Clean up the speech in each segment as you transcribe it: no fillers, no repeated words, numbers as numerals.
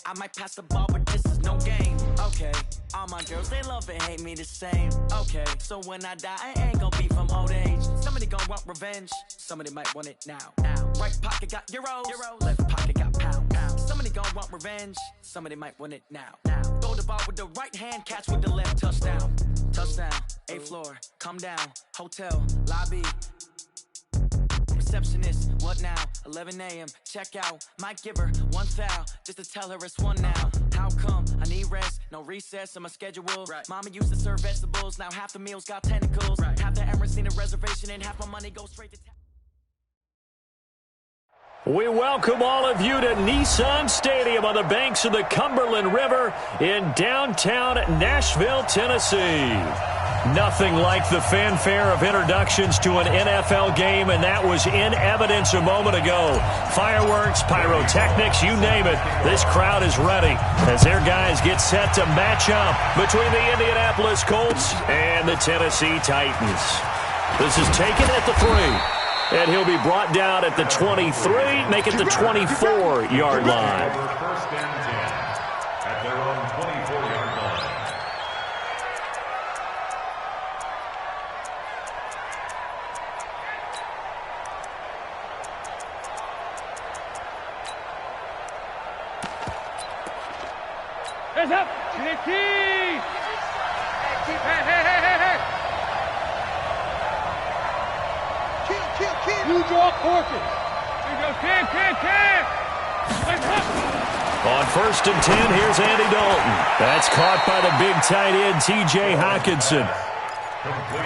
I might pass the ball, but this is no game. Okay, all my girls, they love and hate me the same. Okay, so when I die, I ain't gonna be from old age. Somebody gonna want revenge, somebody might want it now. Right pocket got euros, left pocket got pounds. Somebody gonna want revenge, somebody might want it now. Throw the ball with the right hand, catch with the left, touchdown. Touchdown, 8th floor, come down, hotel, lobby. Receptionist, what now? 11 a.m. check out. Might give her one foul just to tell her it's one now. How come? I need rest, no recess in my schedule. Right. Mama used to serve vegetables, now half the meals got tentacles. Right. Half the Emirates need a reservation and half my money goes straight to We welcome all of you to Nissan Stadium on the banks of the Cumberland River in downtown Nashville, Tennessee. Nothing like the fanfare of introductions to an NFL game, and that was in evidence a moment ago. Fireworks, pyrotechnics, you name it. This crowd is ready as their guys get set to match up between the Indianapolis Colts and the Tennessee Titans. This is taken at the 3. And he'll be brought down at the 23, make it the 24-yard line. First and 10 at their own 24-yard line. Hands up! Hey! You draw courses. Here you go, kick. On 1st and 10, here's Andy Dalton. That's caught by the big tight end, T.J. Hockenson.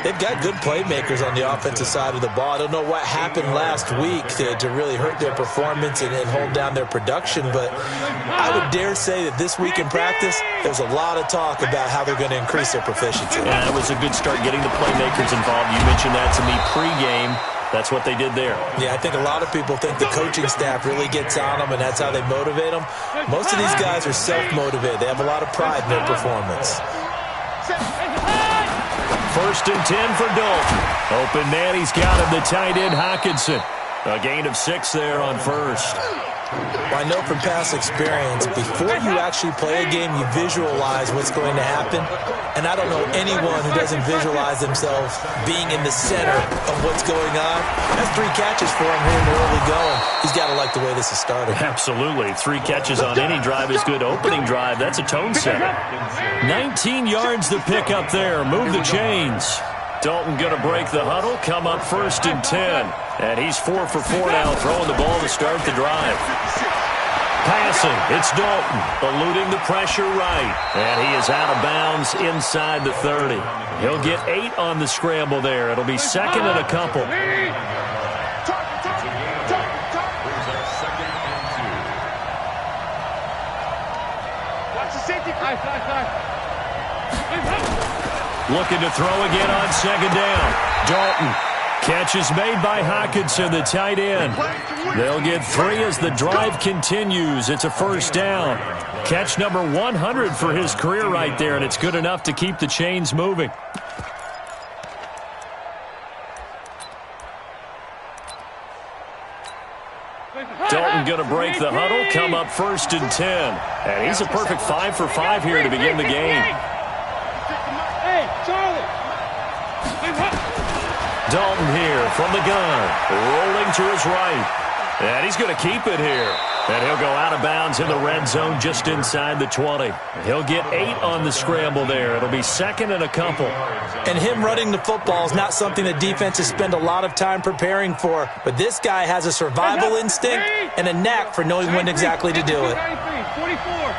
They've got good playmakers on the offensive side of the ball. I don't know what happened last week to really hurt their performance and hold down their production, but I would dare say that this week in practice, there's a lot of talk about how they're going to increase their proficiency. Yeah, it was a good start getting the playmakers involved. You mentioned that to me pregame. That's what they did there. Yeah, I think a lot of people think the coaching staff really gets on them, and that's how they motivate them. Most of these guys are self-motivated. They have a lot of pride in their performance. 1st and 10 for Dalton. Open man, he's got him, the tight end Hockenson. A gain of 6 there on 1st. Well, I know from past experience, before you actually play a game, you visualize what's going to happen. And I don't know anyone who doesn't visualize themselves being in the center of what's going on. That's 3 catches for him here in the early going. He's got to like the way this is started. Absolutely. 3 catches on any drive is good. Opening drive, that's a tone setter. 19 yards to pick up there. Move the chains. Dalton going to break the huddle, come up 1st and 10. And he's 4 for 4 now, throwing the ball to start the drive. Passing, it's Dalton, eluding the pressure right. And he is out of bounds inside the 30. He'll get 8 on the scramble there. It'll be 2nd and a couple. Watch the safety. Looking to throw again on 2nd down. Dalton. Catch is made by Hockenson, the tight end. They'll get 3 as the drive continues. It's a 1st down. Catch number 100 for his career right there, and it's good enough to keep the chains moving. Dalton going to break the huddle, come up 1st and 10. And he's a perfect 5 for 5 here to begin the game. Hey, Charlie! Dalton here from the gun, rolling to his right. And he's going to keep it here. And he'll go out of bounds in the red zone just inside the 20. He'll get 8 on the scramble there. It'll be 2nd and a couple. And him running the football is not something that defenses spend a lot of time preparing for. But this guy has a survival instinct and a knack for knowing when exactly to do it. 44.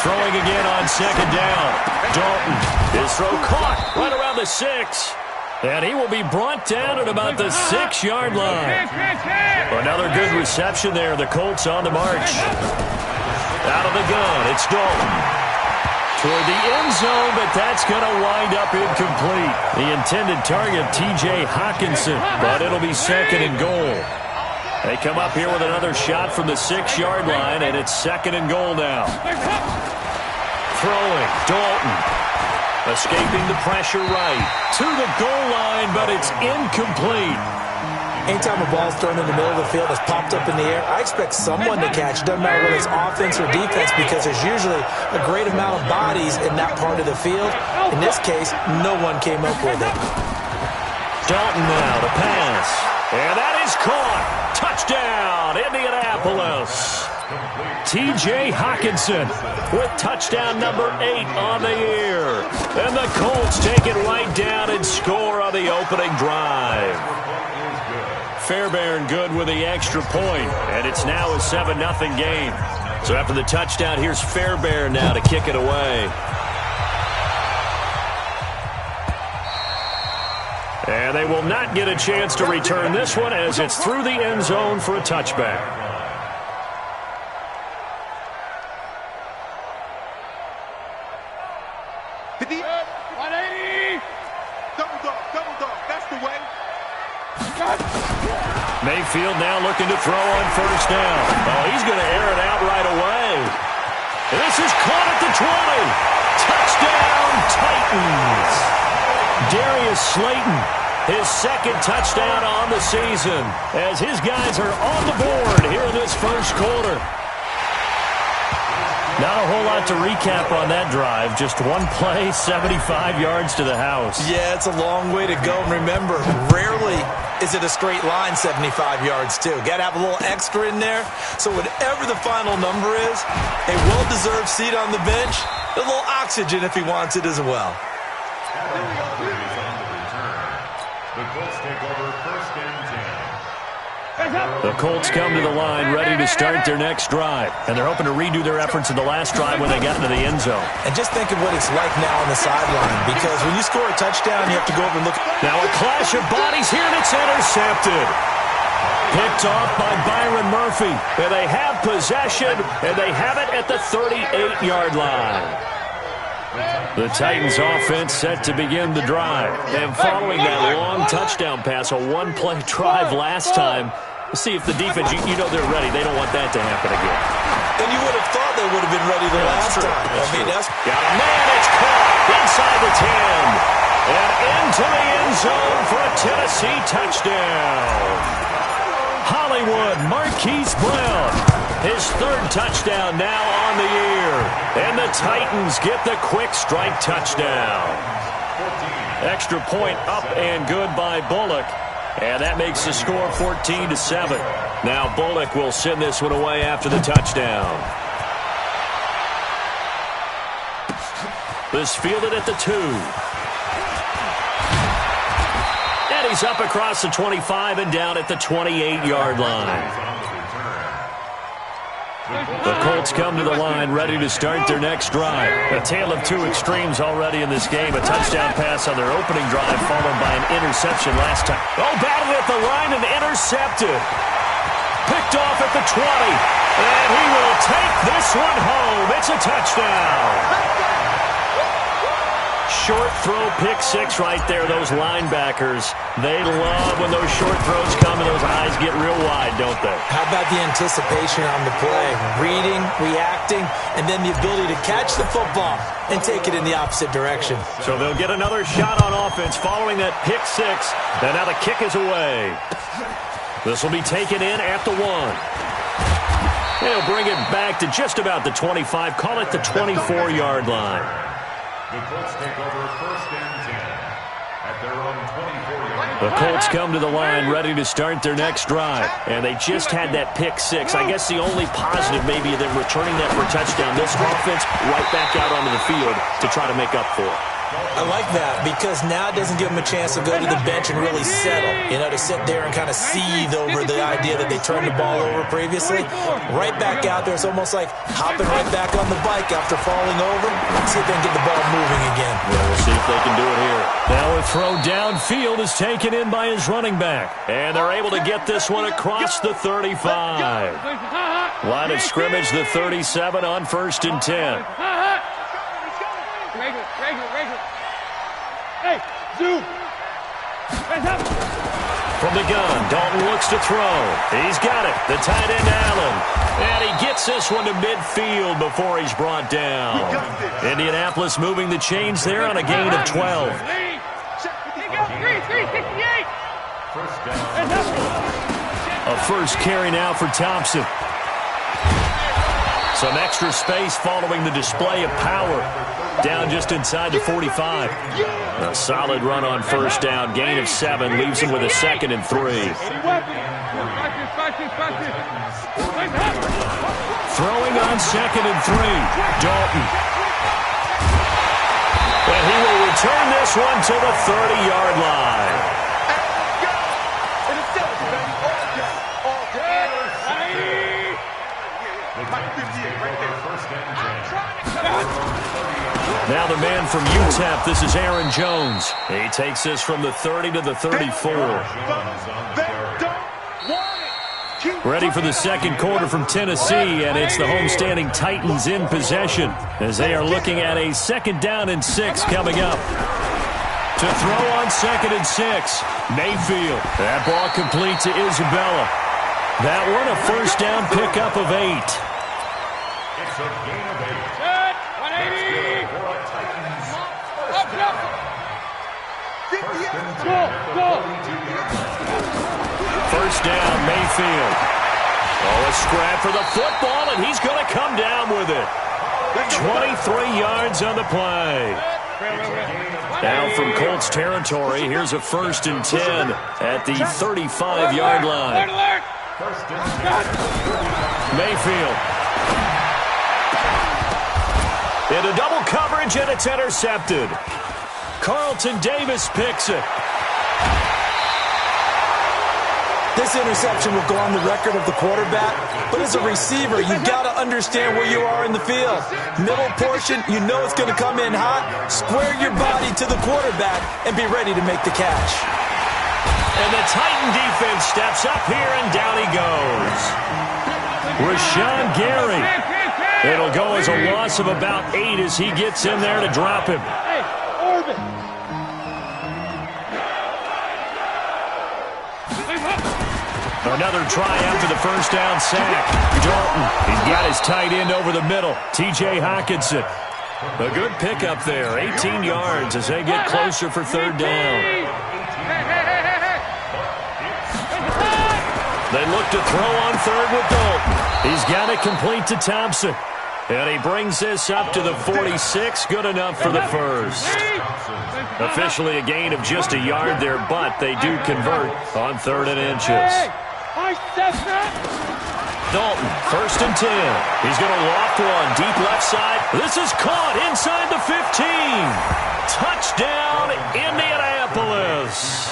Throwing again on 2nd down. Dalton, his throw caught right around the 6. And he will be brought down at about the 6-yard line. Another good reception there. The Colts on the march. Out of the gun, it's Dalton. Toward the end zone, but that's going to wind up incomplete. The intended target, T.J. Hockenson, but it'll be 2nd and goal. They come up here with another shot from the 6-yard line, and it's 2nd and goal now. Throwing, Dalton. Escaping the pressure right. To the goal line, but it's incomplete. Anytime a ball's thrown in the middle of the field that's popped up in the air, I expect someone to catch. It doesn't matter whether it's offense or defense because there's usually a great amount of bodies in that part of the field. In this case, no one came up with it. Dalton now to pass. And that is caught. Touchdown, Indianapolis. T.J. Hockenson with touchdown number 8 on the year. And the Colts take it right down and score on the opening drive. Fairbairn good with the extra point, and it's now a 7-0 game. So after the touchdown, here's Fairbairn now to kick it away. And they will not get a chance to return this one as it's through the end zone for a touchback. Mayfield now looking to throw on first down. Oh, he's going to air it out right away. This is caught at the 20. Touchdown, Titans. Darius Slayton, his second touchdown on the season as his guys are on the board here in this first quarter. Not a whole lot to recap on that drive. Just one play, 75 yards to the house. Yeah, it's a long way to go. And remember, rarely is it a straight line 75 yards, too. Got to have a little extra in there. So whatever the final number is, a well-deserved seat on the bench, a little oxygen if he wants it as well. The Colts take over first and 10. The Colts come to the line ready to start their next drive. And they're hoping to redo their efforts in the last drive when they got into the end zone. And just think of what it's like now on the sideline. Because when you score a touchdown, you have to go over and look. Now a clash of bodies here, and it's intercepted. Picked off by Byron Murphy. And they have possession, and they have it at the 38-yard line. The Titans offense set to begin the drive. And following that long touchdown pass, a one-play drive last time, let's see if the defense, you know they're ready. They don't want that to happen again. And you would have thought they would have been ready the last time. That's got a man, it's caught inside the 10. And into the end zone for a Tennessee touchdown. Hollywood Marquise Brown, his third touchdown now on the year. And the Titans get the quick strike touchdown. Extra point up and good by Bullock. And that makes the score 14-7. Now Bullock will send this one away after the touchdown. This fielded at the 2. And he's up across the 25 and down at the 28-yard line. The Colts come to the line ready to start their next drive. A tale of two extremes already in this game. A touchdown pass on their opening drive followed by an interception last time. Oh, batted at the line and intercepted. Picked off at the 20. And he will take this one home. It's a touchdown. Short throw, pick six right there. Those linebackers, they love when those short throws come and those eyes get real wide, don't they? How about the anticipation on the play? Reading, reacting, and then the ability to catch the football and take it in the opposite direction. So they'll get another shot on offense following that pick six. And now the kick is away. This will be taken in at the 1. They'll bring it back to just about the 25. Call it the 24-yard line. The Colts take over first and 10 at their own 24-yard line. The Colts come to the line ready to start their next drive. And they just had that pick six. I guess the only positive maybe of them returning that for a touchdown. This offense right back out onto the field to try to make up for it. I like that because now it doesn't give them a chance to go to the bench and really settle. You know, to sit there and kind of seethe over the idea that they turned the ball over previously. Right back out there. It's almost like hopping right back on the bike after falling over. See if they can get the ball moving again. Yeah, we'll see if they can do it here. Now a throw downfield is taken in by his running back. And they're able to get this one across the 35. Line of scrimmage, the 37 on first and 10. Regular. Hey, zoom. From the gun, Dalton looks to throw. He's got it. The tight end, Allen. And he gets this one to midfield before he's brought down. Indianapolis moving the chains there on a gain of 12. A first carry now for Thompson. Some extra space following the display of power. Down just inside the 45. A solid run on first down. Gain of 7 leaves him with a 2nd and 3. Throwing on 2nd and 3. Dalton. And he will return this one to the 30-yard line. Now the man from UTEP, this is Aaron Jones. He takes this from the 30 to the 34. Ready for the second quarter from Tennessee, and it's the homestanding Titans in possession as they are looking at a 2nd down and 6 coming up. To throw on 2nd and 6, Mayfield. That ball complete to Isabella. That one a first down pickup of 8. It's a gain of 8. First down, Mayfield. Oh, a scrap for the football, and he's going to come down with it. 23 yards on the play. Now from Colts territory, here's a 1st and 10 at the 35-yard line. Mayfield. Into double coverage, and it's intercepted. Carlton Davis picks it. This interception will go on the record of the quarterback, but as a receiver, you've got to understand where you are in the field. Middle portion, you know it's going to come in hot. Square your body to the quarterback and be ready to make the catch. And the Titan defense steps up here, and down he goes. Rashawn Gary. It'll go as a loss of about 8 as he gets in there to drop him. Another try after the first down sack. Dalton, he's got his tight end over the middle. T.J. Hockenson. A good pickup there. 18 yards as they get closer for 3rd down. They look to throw on 3rd with Dalton. He's got it complete to Thompson. And he brings this up to the 46. Good enough for the first. Officially a gain of just a yard there, but they do convert on 3rd and inches. Dalton, 1st and 10. He's going to loft one deep left side. This is caught inside the 15. Touchdown, Indianapolis.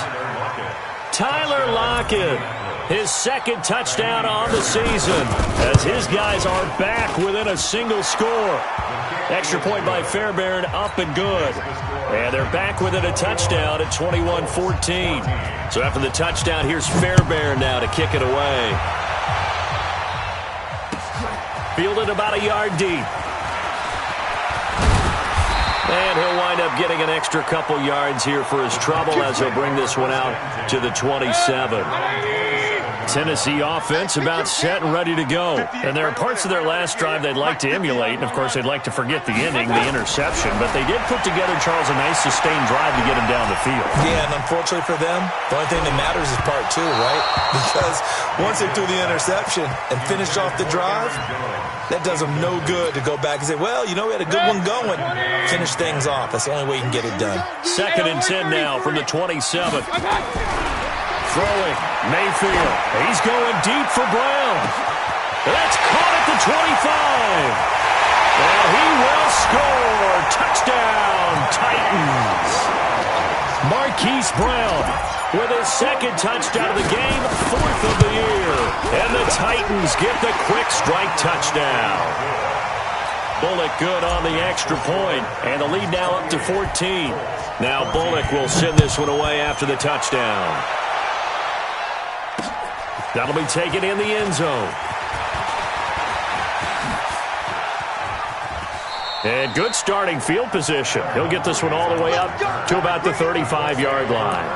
Tyler Lockett. His 2nd touchdown on the season as his guys are back within a single score. Extra point by Fairbairn, up and good. And they're back within a touchdown at 21-14. So after the touchdown, here's Fairbairn now to kick it away. Fielded about a yard deep. And he'll wind up getting an extra couple yards here for his trouble as he'll bring this one out to the 27. Tennessee offense about set and ready to go. And there are parts of their last drive they'd like to emulate. And, of course, they'd like to forget the ending, the interception. But they did put together, Charles, a nice sustained drive to get him down the field. Yeah, and unfortunately for them, the only thing that matters is part 2, right? Because once they threw the interception and finished off the drive, that does them no good to go back and say, well, you know, we had a good one going. Finish things off. That's the only way you can get it done. 2nd and 10 now from the 27. Throwing, Mayfield. He's going deep for Brown. That's caught at the 25. And he will score. Touchdown, Titans. Marquise Brown with his 2nd touchdown of the game, 4th of the year. And the Titans get the quick strike touchdown. Bullock good on the extra point, and the lead now up to 14. Now Bullock will send this one away after the touchdown. That'll be taken in the end zone. And good starting field position. He'll get this one all the way up to about the 35-yard line.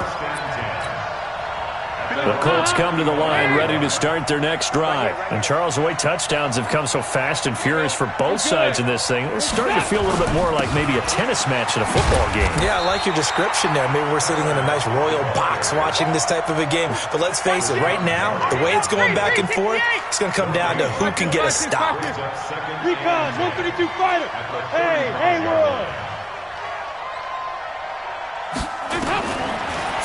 The Colts come to the line ready to start their next drive. And Charles, the way touchdowns have come so fast and furious for both sides in this thing, it's starting to feel a little bit more like maybe a tennis match in a football game. Yeah, I like your description there. Maybe we're sitting in a nice royal box watching this type of a game. But let's face it, right now, the way it's going back and forth, it's going to come down to who can get a stop. Recon, 132 fighter. Hey, Haywood.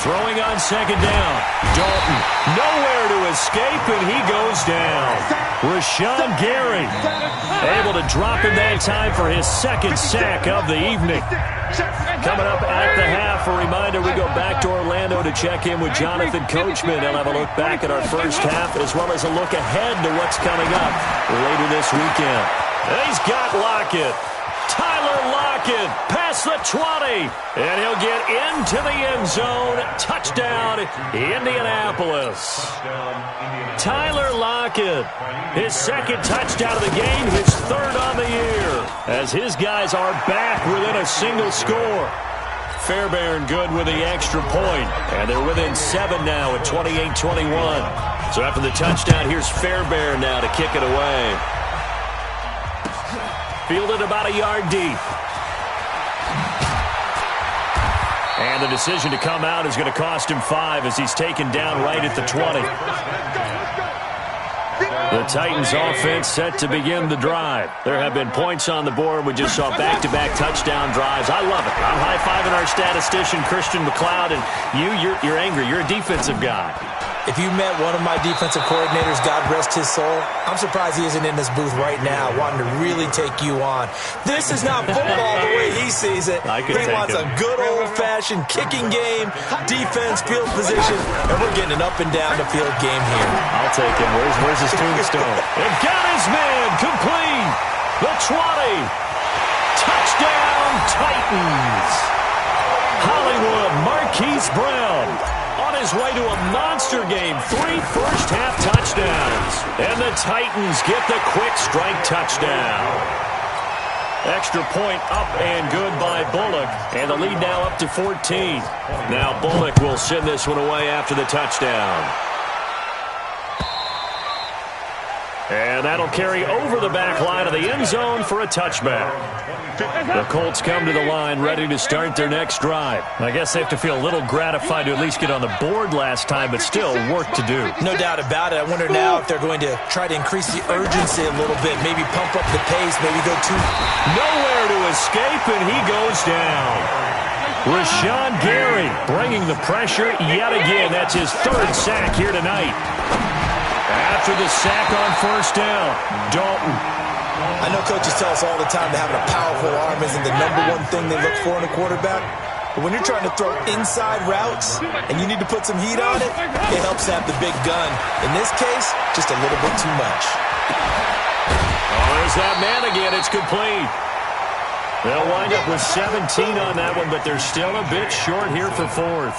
Throwing on second down. Dalton, nowhere to escape, and he goes down. Rashawn Gary able to drop him that time for his second sack of the evening. Coming up at the half, a reminder, we go back to Orlando to check in with Jonathan Coachman. He'll have a look back at our first half as well as a look ahead to what's coming up later this weekend. He's got Lockett. Tyler Lockett past the 20, and he'll get into the end zone. Touchdown, Indianapolis. Tyler Lockett, his second touchdown of the game, his third on the year, as his guys are back within a single score. Fairbairn good with the extra point, and they're within 7 now at 28-21. So after the touchdown, here's Fairbairn now to kick it away. Fielded about a yard deep. And the decision to come out is going to cost him 5 as he's taken down right at the 20. The Titans offense set to begin the drive. There have been points on the board. We just saw back-to-back touchdown drives. I love it. I'm high-fiving our statistician, Christian McLeod, and you're angry. You're a defensive guy. If you met one of my defensive coordinators, God rest his soul, I'm surprised he isn't in this booth right now wanting to really take you on. This is not football the way he sees it. He wants a good old-fashioned kicking game, defense, field position, and we're getting an up-and-down-the-field game here. I'll take him. Where's his tombstone? And got his man complete. The 20. Touchdown, Titans. Hollywood Marquise Brown on his way to a monster game. 3 first-half touchdowns. And the Titans get the quick strike touchdown. Extra point up and good by Bullock. And the lead now up to 14. Now Bullock will send this one away after the touchdown. And that'll carry over the back line of the end zone for a touchback. The Colts come to the line ready to start their next drive. I guess they have to feel a little gratified to at least get on the board last time, but still work to do. No doubt about it. I wonder now if they're going to try to increase the urgency a little bit, maybe pump up the pace, maybe go too... Nowhere to escape, and he goes down. Rashawn Gary bringing the pressure yet again. That's his third sack here tonight. After the sack on first down, Dalton. I know coaches tell us all the time that having a powerful arm isn't the #1 thing they look for in a quarterback. But when you're trying to throw inside routes and you need to put some heat on it, it helps to have the big gun. In this case, just a little bit too much. Oh, there's that man again. It's complete. They'll wind up with 17 on that one, but they're still a bit short here for 4th.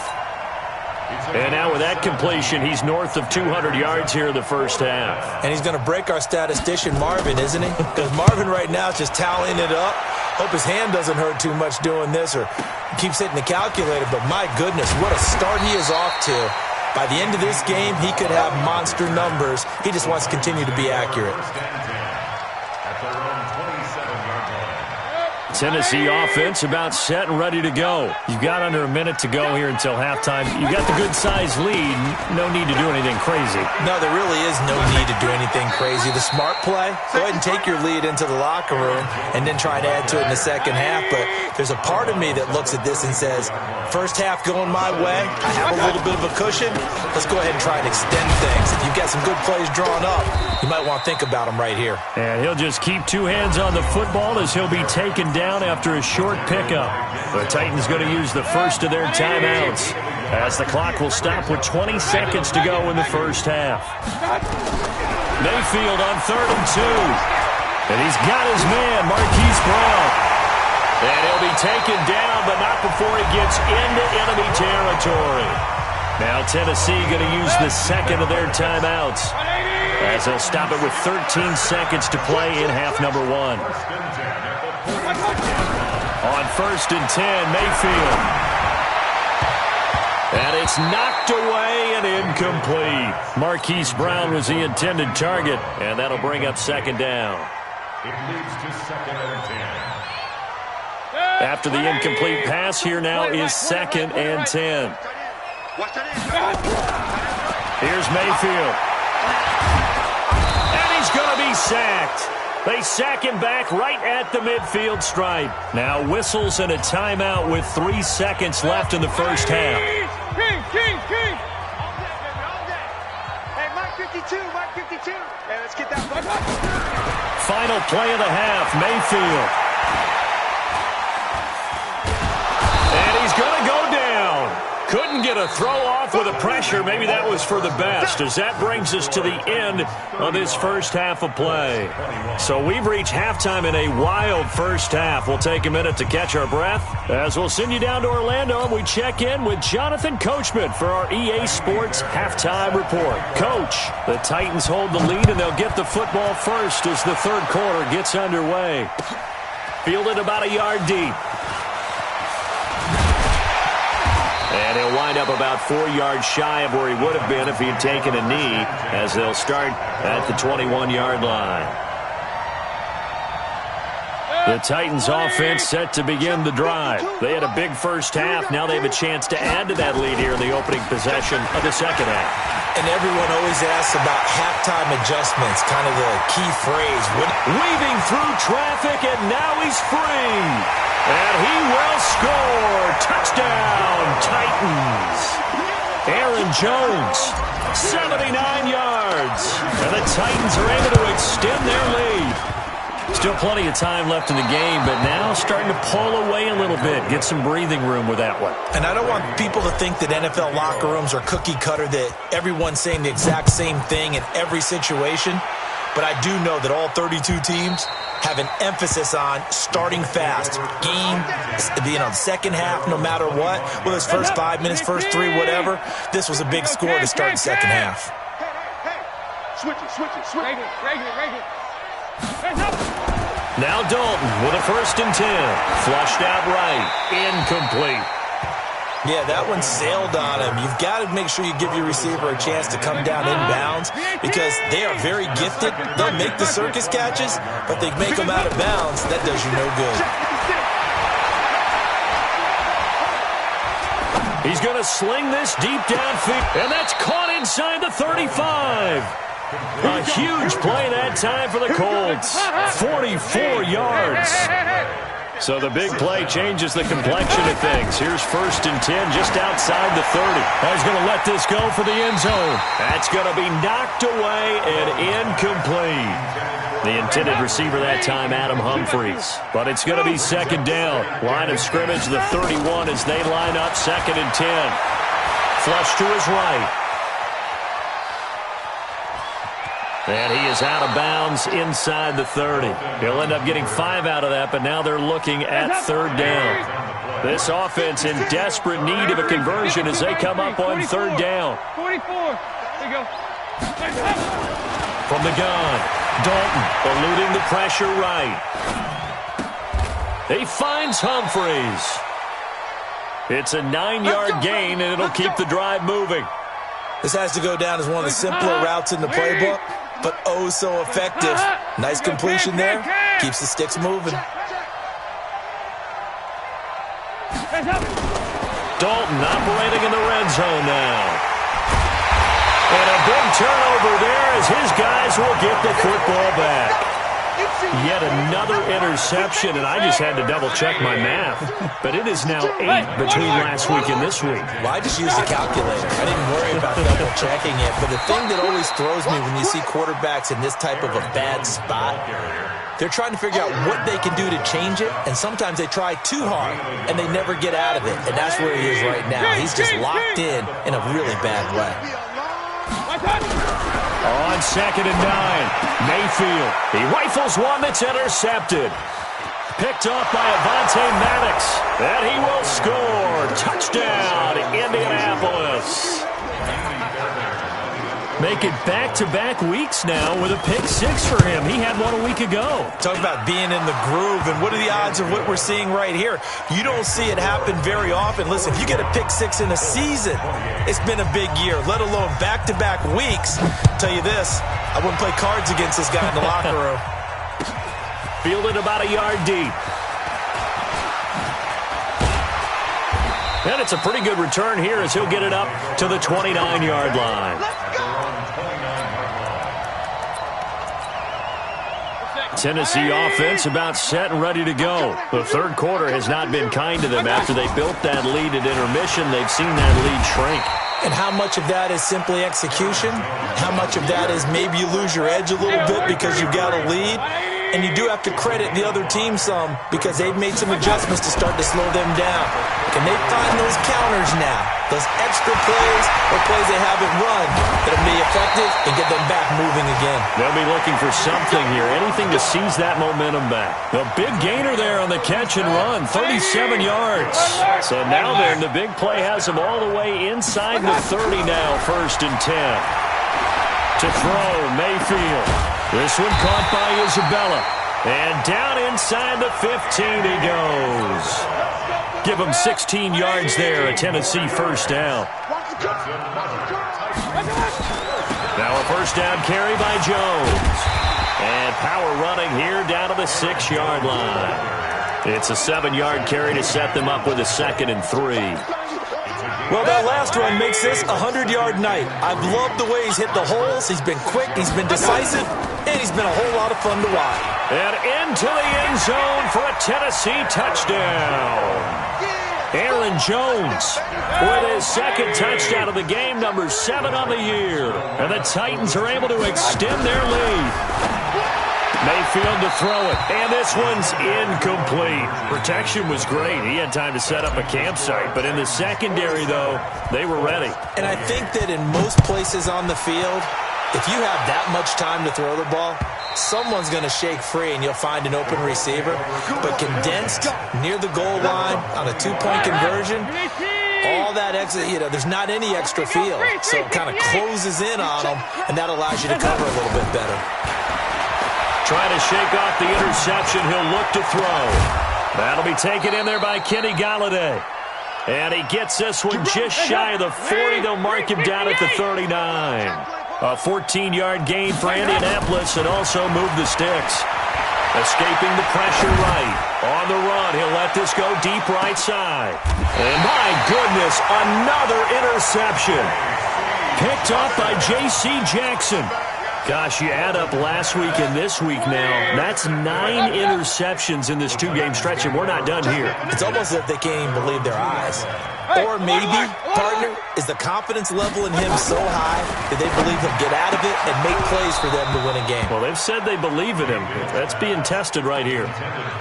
And now with that completion, he's north of 200 yards here in the first half. And he's going to break our statistician, Marvin, isn't he? Because Marvin right now is just tallying it up. Hope his hand doesn't hurt too much doing this or keeps hitting the calculator. But my goodness, what a start he is off to. By the end of this game, he could have monster numbers. He just wants to continue to be accurate. Tennessee offense about set and ready to go. You've got under a minute to go here until halftime. You've got the good-sized lead. No need to do anything crazy. No, there really is no need to do anything crazy. The smart play, go ahead and take your lead into the locker room and then try and add to it in the second half. But there's a part of me that looks at this and says, first half going my way, I have a little bit of a cushion. Let's go ahead and try and extend things. If you've got some good plays drawn up, you might want to think about them right here. And he'll just keep 2 hands on the football as he'll be taken down after a short pickup. The Titans going to use the first of their timeouts as the clock will stop with 20 seconds to go in the first half. Mayfield on 3rd and 2. And he's got his man, Marquise Brown. And he'll be taken down, but not before he gets into enemy territory. Now Tennessee going to use the second of their timeouts as they'll stop it with 13 seconds to play in half number 1. On 1st and 10, Mayfield. And it's knocked away and incomplete. Marquise Brown was the intended target, and that'll bring up second down. It leads to second and 10. After the incomplete pass, here now is second and 10. Here's Mayfield. And he's going to be sacked. They sack him back right at the midfield stripe. Now whistles and a timeout with 3 seconds left in the first half. King. Hey, Mike 52, Mike 52. Hey, let's get that. Final play of the half, Mayfield. And he's going to go down. Couldn't get a throw off with the pressure. Maybe that was for the best, as that brings us to the end of this first half of play. So we've reached halftime in a wild first half. We'll take a minute to catch our breath as we'll send you down to Orlando and we check in with Jonathan Coachman for our EA Sports Halftime Report. Coach, the Titans hold the lead and they'll get the football first as the third quarter gets underway. Fielded about a yard deep. And he'll wind up about 4 yards shy of where he would have been if he had taken a knee, as they'll start at the 21-yard line. The Titans offense set to begin the drive. They had a big first half. Now they have a chance to add to that lead here in the opening possession of the second half. And everyone always asks about halftime adjustments, kind of the key phrase. Weaving through traffic, and now he's free. And he will score. Touchdown, Titans. Aaron Jones, 79 yards. And the Titans are able to extend their lead. Still plenty of time left in the game, but now starting to pull away a little bit. Get some breathing room with that one. And I don't want people to think that NFL locker rooms are cookie cutter, that everyone's saying the exact same thing in every situation. But I do know that all 32 teams have an emphasis on starting fast. Game, second half, no matter what. Whether it's first 5 minutes, first 3, whatever. This was a big score to start the second half. Hey. Switch it. Regular. Now Dalton with a 1st and 10. Flushed out right. Incomplete. Yeah, that one sailed on him. You've got to make sure you give your receiver a chance to come down inbounds because they are very gifted. They'll make the circus catches, but they make them out of bounds. That does you no good. He's going to sling this deep downfield, and that's caught inside the 35. A huge play that time for the Colts. 44 yards. So the big play changes the complexion of things. Here's 1st and 10 just outside the 30. He's going to let this go for the end zone. That's going to be knocked away and incomplete. The intended receiver that time, Adam Humphries. But it's going to be second down. Line of scrimmage, the 31 as they line up 2nd and 10. Flush to his right. And he is out of bounds inside the 30. He'll end up getting 5 out of that, but now they're looking at 3rd down. This offense in desperate need of a conversion as they come up on 3rd down. 44. There you go. From the gun, Dalton eluding the pressure right. He finds Humphries. It's a 9-yard gain, and it'll keep the drive moving. This has to go down as one of the simpler routes in the playbook, but oh so effective. Nice completion there. Keeps the sticks moving. Dalton operating in the red zone now. And a big turnover there as his guys will get the football back. Yet another interception, and I just had to double-check my math. But it is now 8 between last week and this week. Well, I just used a calculator. I didn't worry about double-checking it. But the thing that always throws me when you see quarterbacks in this type of a bad spot, they're trying to figure out what they can do to change it, and sometimes they try too hard, and they never get out of it. And that's where he is right now. He's just locked in a really bad way. On 2nd and 9, Mayfield. He rifles one that's intercepted. Picked off by Avonte Maddox. And he will score. Touchdown, Indianapolis. Make it back-to-back weeks now with a pick six for him. He had one a week ago. Talk about being in the groove, and what are the odds of what we're seeing right here? You don't see it happen very often. Listen, if you get a pick six in a season, it's been a big year, let alone back-to-back weeks. I'll tell you this, I wouldn't play cards against this guy in the locker room. Fielded about a yard deep. And it's a pretty good return here as he'll get it up to the 29-yard line. Tennessee offense about set and ready to go. The third quarter has not been kind to them. After they built that lead at intermission, they've seen that lead shrink. And how much of that is simply execution? How much of that is maybe you lose your edge a little bit because you've got a lead? And you do have to credit the other team some because they've made some adjustments to start to slow them down. Can they find those counters now? Those extra plays or plays they haven't run that'll be effective and get them back moving again. They'll be looking for something here, anything to seize that momentum back. The big gainer there on the catch and run, 37 yards. So now then, the big play has them all the way inside the 30 now, 1st and 10. To throw, Mayfield. This one caught by Isabella. And down inside the 15 he goes. Give him 16 yards there, a Tennessee first down. Now a first down carry by Jones. And power running here down to the 6-yard line. It's a 7-yard carry to set them up with a 2nd and 3. Well, that last run makes this a 100-yard night. I've loved the way he's hit the holes. He's been quick, he's been decisive, and he's been a whole lot of fun to watch. And into the end zone for a Tennessee touchdown. Aaron Jones with his 2nd touchdown of the game, number 7 on the year. And the Titans are able to extend their lead. Mayfield to throw it, and this one's incomplete. Protection was great. He had time to set up a campsite, but in the secondary, though, they were ready. And I think that in most places on the field, if you have that much time to throw the ball, someone's going to shake free and you'll find an open receiver. But condensed near the goal line on a 2-point conversion, all that extra, there's not any extra field. So it kind of closes in on them, and that allows you to cover a little bit better. Trying to shake off the interception. He'll look to throw. That'll be taken in there by Kenny Galladay. And he gets this one just shy of the 40. They'll mark him down at the 39. A 14-yard gain for Indianapolis and also move the sticks. Escaping the pressure right. On the run, he'll let this go deep right side. And my goodness, another interception. Picked off by J.C. Jackson. Gosh, you add up last week and this week now, that's 9 interceptions in this 2-game stretch, and we're not done here. It's almost as if they can't even believe their eyes. Or maybe, partner, is the confidence level in him so high that they believe he'll get out of it and make plays for them to win a game. Well, they've said they believe in him. That's being tested right here.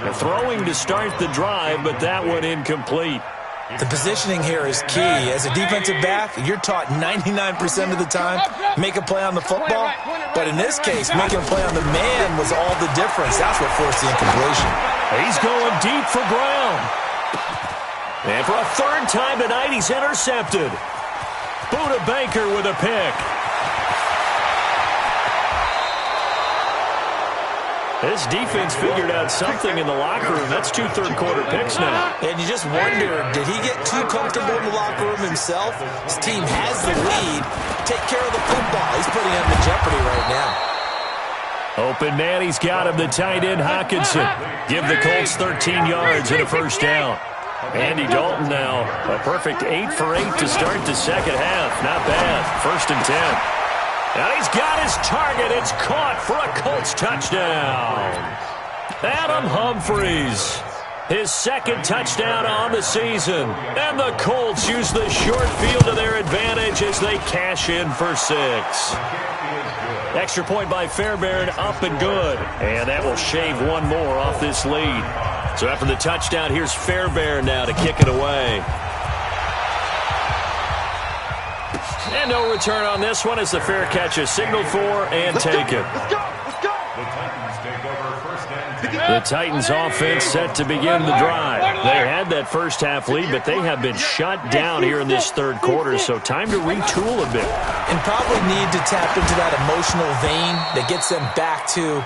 They're throwing to start the drive, but that one incomplete. The positioning here is key. As a defensive back, you're taught 99% of the time, make a play on the football. But in this case, making a play on the man was all the difference. That's what forced the incompletion. He's going deep for Brown. And for a 3rd time tonight, he's intercepted. Buda Baker with a pick. This defense figured out something in the locker room. That's 2 third-quarter picks now. And you just wonder, did he get too comfortable in the locker room himself? His team has the lead. Take care of the football. He's putting him in jeopardy right now. Open man, he's got him, the tight end, Hockenson. Give the Colts 13 yards and a first down. Andy Dalton now, a perfect 8 for 8 to start the second half. Not bad. 1st and 10. And he's got his target. It's caught for a Colts touchdown. Adam Humphries, his 2nd touchdown on the season. And the Colts use the short field to their advantage as they cash in for 6. Extra point by Fairbairn, up and good. And that will shave one more off this lead. So after the touchdown, here's Fairbairn now to kick it away. And no return on this one as the fair catch is signaled for and taken. The Titans take over The Titans offense set to begin the drive. They had that first half lead, but they have been shut down here in this third quarter, so time to retool a bit. And probably need to tap into that emotional vein that gets them back to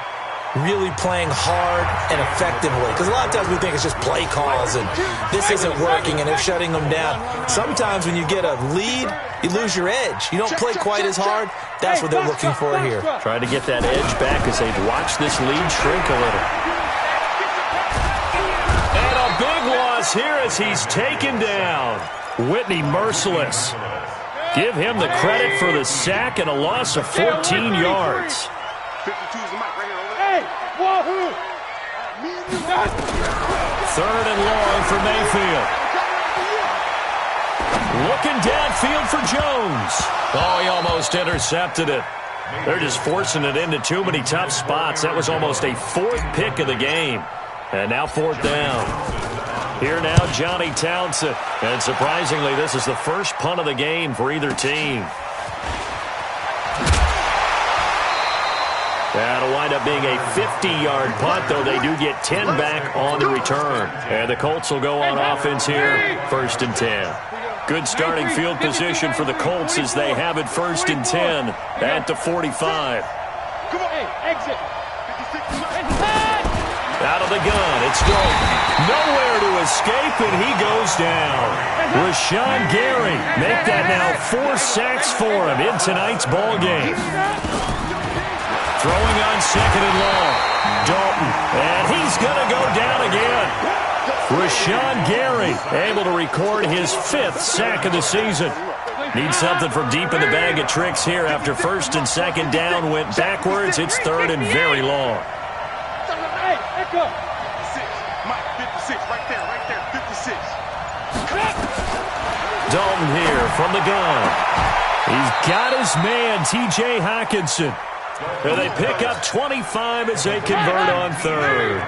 really playing hard and effectively. Because a lot of times we think it's just play calls and this isn't working and they're shutting them down. Sometimes when you get a lead, you lose your edge. You don't play quite as hard. That's what they're looking for here. Trying to get that edge back as they've watched this lead shrink a little. And a big loss here as he's taken down. Whitney merciless. Give him the credit for the sack and a loss of 14 yards. 52 is the mic right here. Third and long for Mayfield. Looking downfield for Jones. Oh, he almost intercepted it. They're just forcing it into too many tough spots. That was almost a fourth pick of the game. And now fourth down. Here now, Johnny Townsend. And surprisingly, this is the first punt of the game for either team. That'll wind up being a 50-yard punt, though they do get 10 back on the return. And the Colts will go on offense here, 1st and 10. Good starting field position for the Colts as they have it 1st and 10 at the 45. Exit. Out of the gun, it's Dalton. Nowhere to escape, and he goes down. Rashawn Gary make that now 4 sacks for him in tonight's ball game. Throwing on 2nd and long. Dalton, and he's going to go down again. Rashawn Gary able to record his 5th sack of the season. Needs something from deep in the bag of tricks here after 1st and 2nd down went backwards. It's 3rd and very long. Hey, echo. 56. Mike, 56. Right there, 56. Dalton here from the gun. He's got his man, T.J. Hockenson. And they pick up 25 as they convert on 3rd.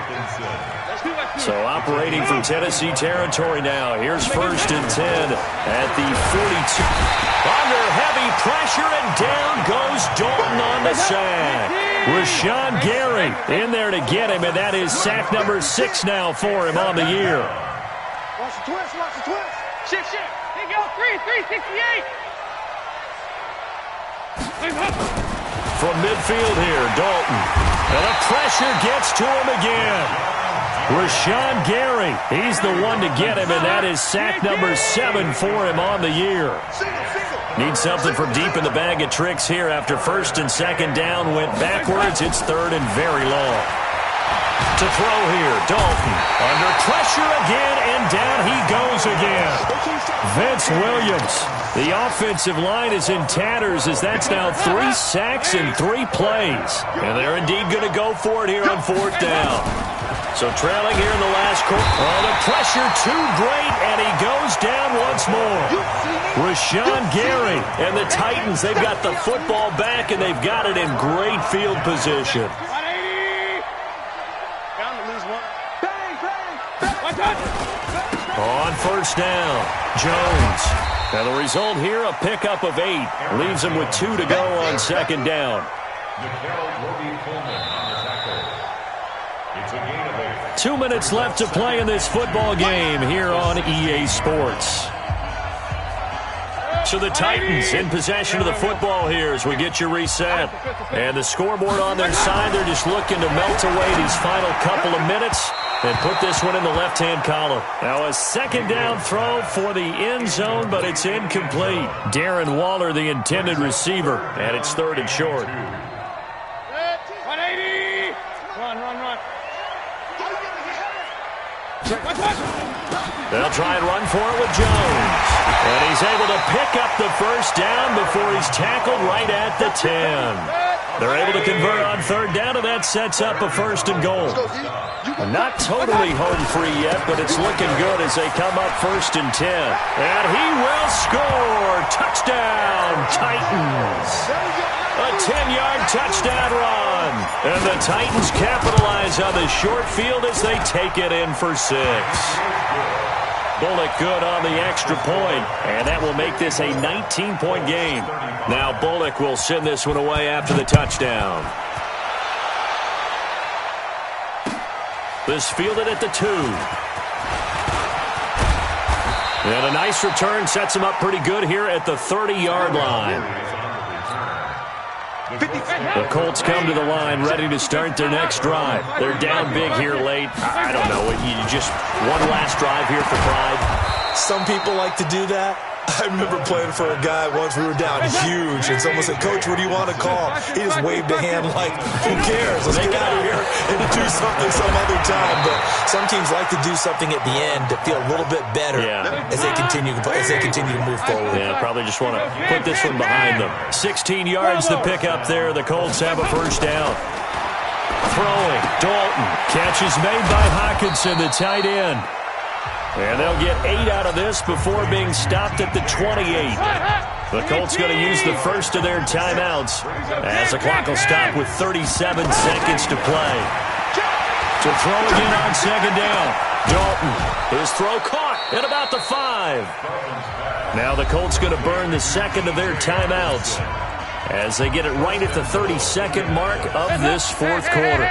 So operating from Tennessee territory now. Here's 1st and 10 at the 42. Under heavy pressure, and down goes Dalton on the sack. Rashawn Gary in there to get him, and that is sack number 6 now for him on the year. Watch the twist, watch the twist. Shift. Here you go. 368. From midfield here, Dalton. And the pressure gets to him again. Rashawn Gary, he's the one to get him, and that is sack number 7 for him on the year. Needs something from deep in the bag of tricks here after 1st and 2nd down went backwards. It's 3rd and very long. To throw here, Dalton. Under pressure again, and down he goes again. Vince Williams. The offensive line is in tatters as that's now 3 sacks in 3 plays. And they're indeed going to go for it here on 4th down. So trailing here in the last quarter. Oh, the pressure too great, and he goes down once more. Rashawn Gary and the Titans, they've got the football back, and they've got it in great field position. On 1st down, Jones. And the result here, a pickup of 8. Leaves him with 2 to go on 2nd down. 2 minutes left to play in this football game here on EA Sports. So the Titans in possession of the football here as we get you reset. And the scoreboard on their side, they're just looking to melt away these final couple of minutes and put this one in the left-hand column. Now a 2nd down throw for the end zone, but it's incomplete. Darren Waller, the intended receiver, and it's 3rd and short. 180. Run. They'll try and run for it with Jones. And he's able to pick up the 1st down before he's tackled right at the 10. They're able to convert on 3rd down, and that sets up a 1st and goal. Not totally home free yet, but it's looking good as they come up 1st and 10. And he will score. Touchdown, Titans. A 10-yard touchdown run. And the Titans capitalize on the short field as they take it in for 6. Bullock good on the extra point, and that will make this a 19-point game. Now Bullock will send this one away after the touchdown. This fielded at the 2. And a nice return sets him up pretty good here at the 30-yard line. The Colts come to the line ready to start their next drive. They're down big here late. I don't know. You just one last drive here for pride. Some people like to do that. I remember playing for a guy once. We were down huge, and someone said, "Coach, what do you want to call?" He just waved a hand like, "Who cares? Let's get out of here and do something some other time." But some teams like to do something at the end to feel a little bit better as they continue to move forward. Yeah, probably just want to put this one behind them. 16 yards to pick up there. The Colts have a first down. Throwing, Dalton. Catch is made by Hockenson, the tight end. And they'll get 8 out of this before being stopped at the 28. The Colts going to use the first of their timeouts as the clock will stop with 37 seconds to play. To throw again on second down. Dalton, his throw caught at about the 5. Now the Colts going to burn the second of their timeouts as they get it right at the 32nd mark of this fourth quarter.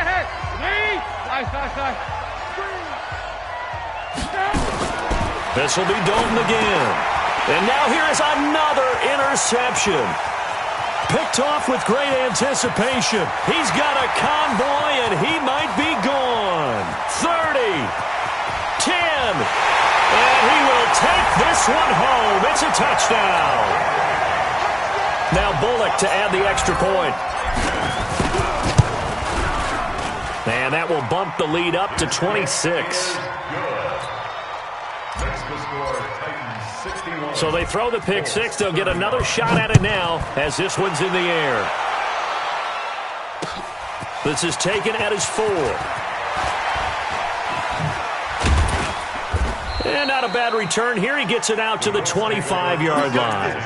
This will be Dalton again. And now here is another interception. Picked off with great anticipation. He's got a convoy, and he might be gone. 30, 10, and he will take this one home. It's a touchdown. Now Bullock to add the extra point. And that will bump the lead up to 26. So they throw the pick six. They'll get another shot at it now as this one's in the air. This is taken at his 4. And not a bad return here. He gets it out to the 25-yard line.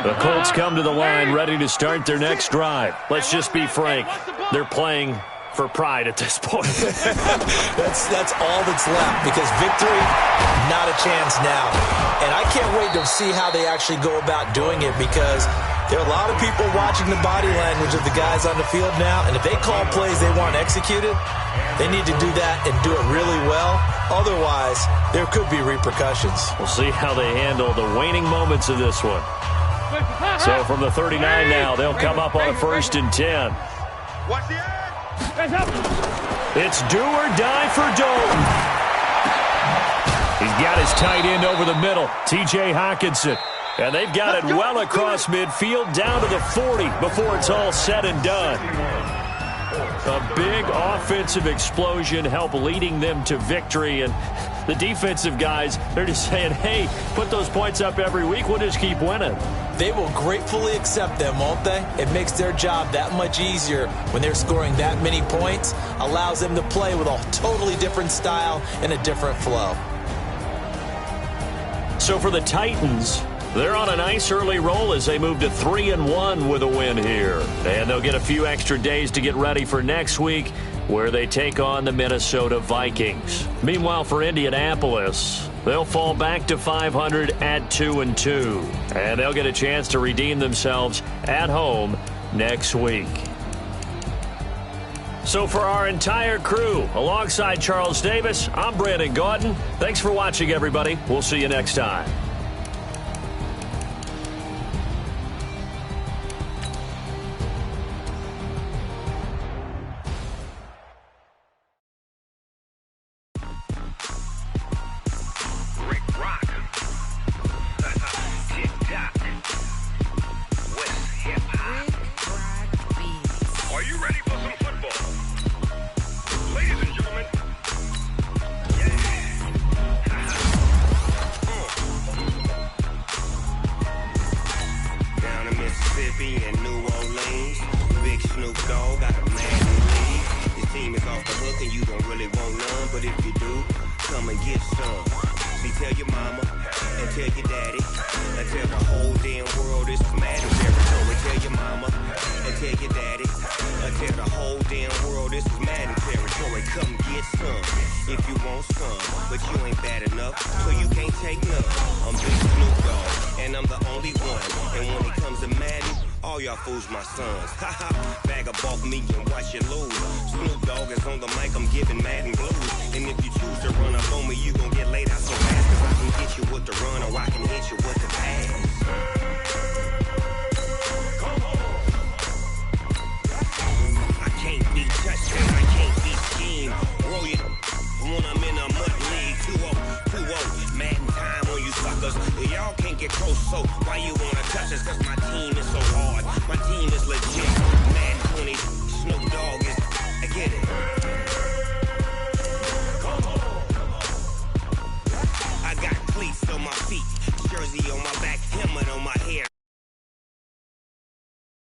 The Colts come to the line ready to start their next drive. Let's just be frank. They're playing for pride at this point. That's all that's left, because victory, not a chance now. And I can't wait to see how they actually go about doing it, because there are a lot of people watching the body language of the guys on the field now, and if they call plays they want executed, they need to do that and do it really well. Otherwise, there could be repercussions. We'll see how they handle the waning moments of this one. So from the 39 now, they'll come up on a 1st and 10. It's do or die for Dalton. He's got his tight end over the middle, T.J. Hockenson. And they've got it well across midfield down to the 40 before it's all said and done. A big offensive explosion helped leading them to victory. And the defensive guys, they're just saying, hey, put those points up every week. We'll just keep winning. They will gratefully accept them, won't they? It makes their job that much easier when they're scoring that many points. Allows them to play with a totally different style and a different flow. So for the Titans, they're on a nice early roll as they move to 3-1 with a win here. And they'll get a few extra days to get ready for next week, where they take on the Minnesota Vikings. Meanwhile, for Indianapolis, they'll fall back to 500 at 2-2. And they'll get a chance to redeem themselves at home next week. So for our entire crew, alongside Charles Davis, I'm Brandon Gaudin. Thanks for watching, everybody. We'll see you next time. take none. I'm Big Snoop Dogg, and I'm the only one. And when it comes to Madden, All y'all fools my sons. Haha, bag of off me and watch you lose. Snoop Dogg is on the mic, I'm giving mad and blues. And if you choose to run up on me, you gon' get laid out so fast. Cause I can get you with the run or I can hit you with the pass.